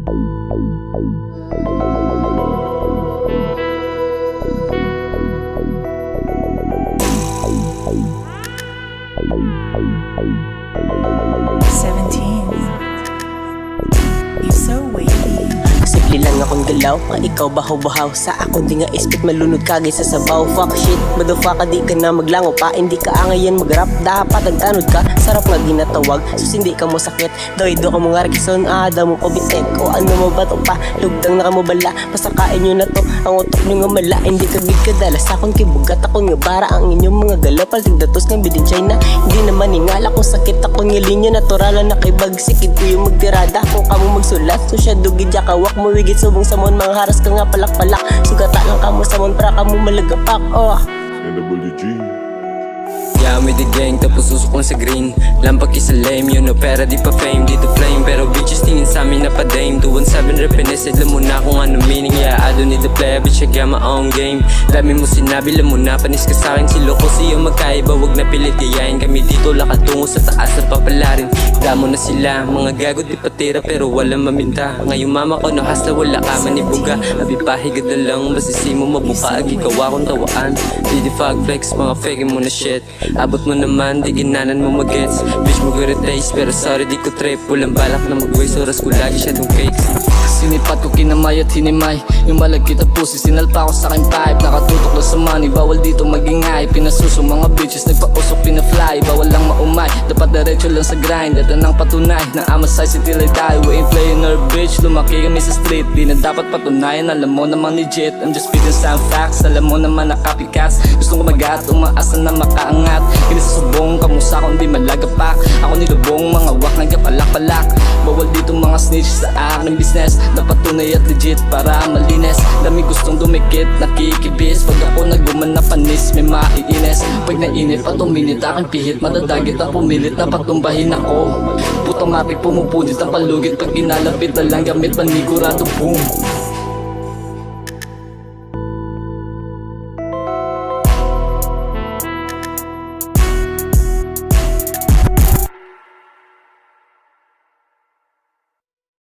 You're so wavy. Simple lang akong galaw, nga ikaw bahaw-bahaw. Sa akong di nga ispit, malunod kagay sa sabaw. Fuck shit, motherfucker di ka na maglango pa. Hindi ka angayan mag-rap, dapat agtanod ka. Sarap nga ginatawag, sus hindi ka mo sakit. Doido ka mo nga rakison, ada mo ko bitek. O ano mo ba to pa, lugdang na ka mo bala. Pasakain nyo na to, ang utok nyo nga mala. Hindi ka gid kadala, sa akong kibugat. Akong nga bara ang inyong mga galaw. Paltig datos nga bidin China. Hindi naman ingala kung sakit akong nga linya. Naturalan na kay bagsikid ko yung magtirada. Kung kamo magsulat, so siya dugid ya kawak. Mawigit subong sa mon, mga haras ka nga palak-palak. Sugata lang kamo sa mon, para kamo malagapak. Oh NWG. Yeah, I'm with the gang, tapos usok lang sa green. Lampak isa lame, you know, pera di pa fame. Dito flame, pero bitches tingin sa amin na pa dame. 217 repenes, alam mo na kung ano meaning. Yeah, I don't need the play, bitch, I got my own game. Dami mo sinabi, alam mo na, panis ka sa'kin. Si loko siyo magkaiba, wag na pilit gayahin. Kami dito lakatungo sa taas na papalarin. Damo na sila, mga gago di patira, pero walang maminta. Ngayong mama ko no hasta, wala ka manibuga. Abipahigad na lang, basisi mo mabuka. Agikawa akong tawaan, di di fag flex, mga fake mo na shit. Abot mo naman, di ginanan mo mag-gets. Bitch mo good at taste, pero sorry di ko trip. Walang balak na mag-waste, oras ko lagi siya dong cakes. Sinipat ko kinamay at hinimay. Yung malagkit at pusi, sinalpa ko sa aking pipe. Nakatutok lang sa money, bawal dito magingay. Pinasuso mga bitches, nagpausok, pinafly. Bawal lang maumay, dapat diretso lang sa grind. Ito nang patunay, ng amasay si till I die. We ain't playing our bitch, lumaki kami sa street. Di na dapat patunayan, alam mo naman legit. I'm just spitting some facts, alam mo naman na copycats. Gusto ko magat, umaasa na makaangat. Kinisasubong, kamusa kung di malagapak. Ako nilubong, mga wak nagapalak-palak. Bawal dito mga snitch sa aking business. Dapat tunay at legit para malinis. Dami gustong dumikit, nakikibis. Pag ako naguman na panis, may maiinis. Pag nainit pa tuminit aking pihit, madadagit ang pumilit na patumbahin ako. Putong matik pumupunit ang palugit. Pag inalapit na lang gamit panigurado, boom.